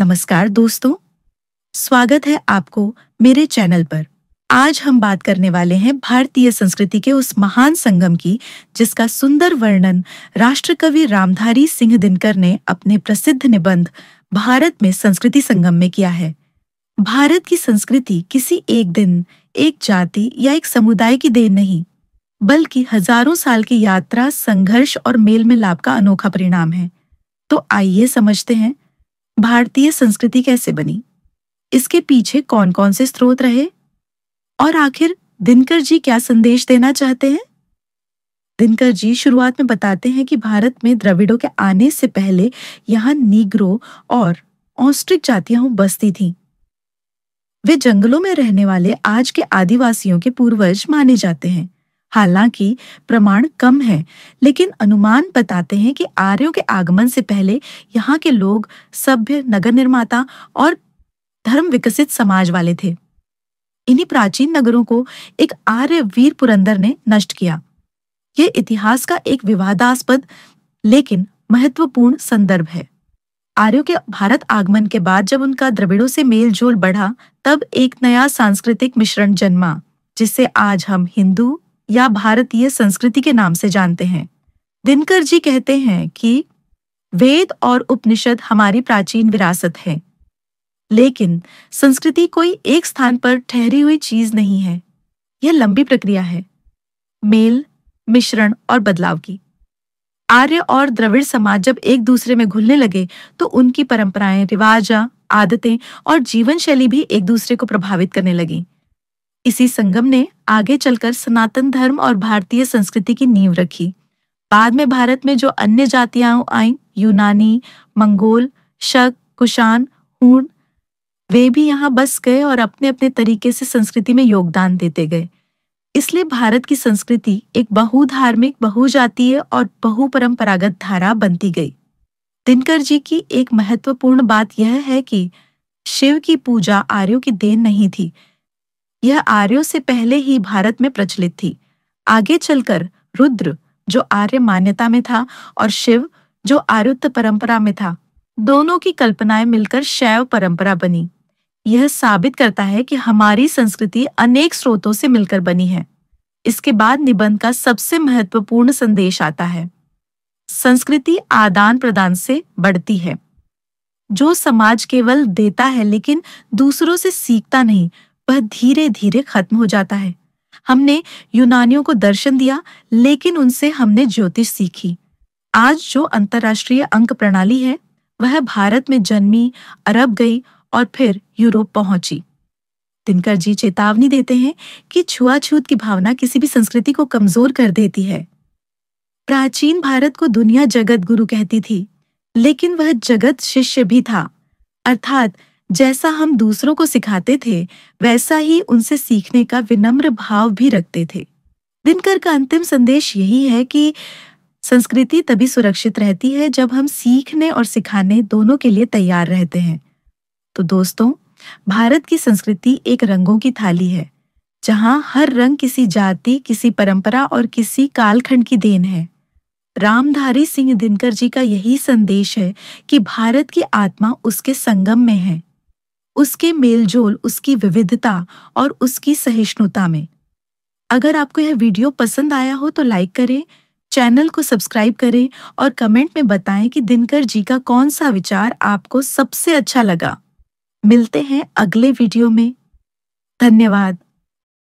नमस्कार दोस्तों, स्वागत है आपको मेरे चैनल पर। आज हम बात करने वाले हैं भारतीय संस्कृति के उस महान संगम की, जिसका सुंदर वर्णन राष्ट्रकवि रामधारी सिंह दिनकर ने अपने प्रसिद्ध निबंध भारत में संस्कृति संगम में किया है। भारत की संस्कृति किसी एक दिन, एक जाति या एक समुदाय की देन नहीं, बल्कि हजारों साल की यात्रा, संघर्ष और मेल मिलाप का अनोखा परिणाम है। तो आइए समझते हैं भारतीय संस्कृति कैसे बनी, इसके पीछे कौन कौन से स्रोत रहे और आखिर दिनकर जी क्या संदेश देना चाहते हैं। दिनकर जी शुरुआत में बताते हैं कि भारत में द्रविड़ों के आने से पहले यहाँ नीग्रो और ऑस्ट्रिक जातियां बसती थीं। वे जंगलों में रहने वाले आज के आदिवासियों के पूर्वज माने जाते हैं। हालांकि प्रमाण कम है, लेकिन अनुमान बताते हैं कि आर्यों के आगमन से पहले यहाँ के लोग सभ्य, नगर निर्माता और धर्म विकसित समाज वाले थे। इन्हीं प्राचीन नगरों को एक आर्य वीर पुरंदर ने नष्ट किया। यह इतिहास का एक विवादास्पद लेकिन महत्वपूर्ण संदर्भ है। आर्यों के भारत आगमन के बाद जब उनका द्रविड़ों से मेल जोल बढ़ा, तब एक नया सांस्कृतिक मिश्रण जन्मा, जिसे आज हम हिंदू या भारतीय संस्कृति के नाम से जानते हैं। दिनकर जी कहते हैं कि वेद और उपनिषद हमारी प्राचीन विरासत है, लेकिन संस्कृति कोई एक स्थान पर ठहरी हुई चीज नहीं है। यह लंबी प्रक्रिया है, मेल, मिश्रण और बदलाव की। आर्य और द्रविड़ समाज जब एक दूसरे में घुलने लगे तो उनकी परंपराएं, रिवाज, आदतें और जीवन शैली भी एक दूसरे को प्रभावित करने लगी। इसी संगम ने आगे चलकर सनातन धर्म और भारतीय संस्कृति की नींव रखी। बाद में भारत में जो अन्य जातियां आईं, यूनानी, मंगोल, शक, कुषाण, हूण, वे भी यहाँ बस गए और अपने अपने तरीके से संस्कृति में योगदान देते गए। इसलिए भारत की संस्कृति एक बहुधार्मिक, बहुजातीय और बहुपरंपरागत धारा बनती गई। दिनकर जी की एक महत्वपूर्ण बात यह है कि शिव की पूजा आर्यों की देन नहीं थी। यह आर्यों से पहले ही भारत में प्रचलित थी। आगे चलकर रुद्र, जो आर्य मान्यता में था, और शिव, जो आर्योक्त परंपरा में था, दोनों की कल्पनाएं मिलकर शैव परंपरा बनी। यह साबित करता है कि हमारी संस्कृति अनेक स्रोतों से मिलकर बनी है। इसके बाद निबंध का सबसे महत्वपूर्ण संदेश आता है। संस्कृति आदान प्रदान से बढ़ती है। जो समाज केवल देता है लेकिन दूसरों से सीखता नहीं, वह धीरे धीरे खत्म हो जाता है। हमने यूनानियों को दर्शन दिया, लेकिन उनसे हमने ज्योतिष सीखी। आज जो अंतर्राष्ट्रीय अंक प्रणाली है, वह भारत में जन्मी, अरब गई और फिर यूरोप पहुंची। दिनकर जी चेतावनी देते हैं कि छुआछूत की भावना किसी भी संस्कृति को कमजोर कर देती है। प्राचीन भारत को दुनिया जगत गुरु कहती थी, लेकिन वह जगत शिष्य भी था। अर्थात जैसा हम दूसरों को सिखाते थे, वैसा ही उनसे सीखने का विनम्र भाव भी रखते थे। दिनकर का अंतिम संदेश यही है कि संस्कृति तभी सुरक्षित रहती है जब हम सीखने और सिखाने दोनों के लिए तैयार रहते हैं। तो दोस्तों, भारत की संस्कृति एक रंगों की थाली है, जहां हर रंग किसी जाति, किसी परंपरा और किसी कालखंड की देन है। रामधारी सिंह दिनकर जी का यही संदेश है कि भारत की आत्मा उसके संगम में है, उसके मेलजोल, उसकी विविधता और उसकी सहिष्णुता में। अगर आपको यह वीडियो पसंद आया हो तो लाइक करें, चैनल को सब्सक्राइब करें और कमेंट में बताएं कि दिनकर जी का कौन सा विचार आपको सबसे अच्छा लगा। मिलते हैं अगले वीडियो में। धन्यवाद।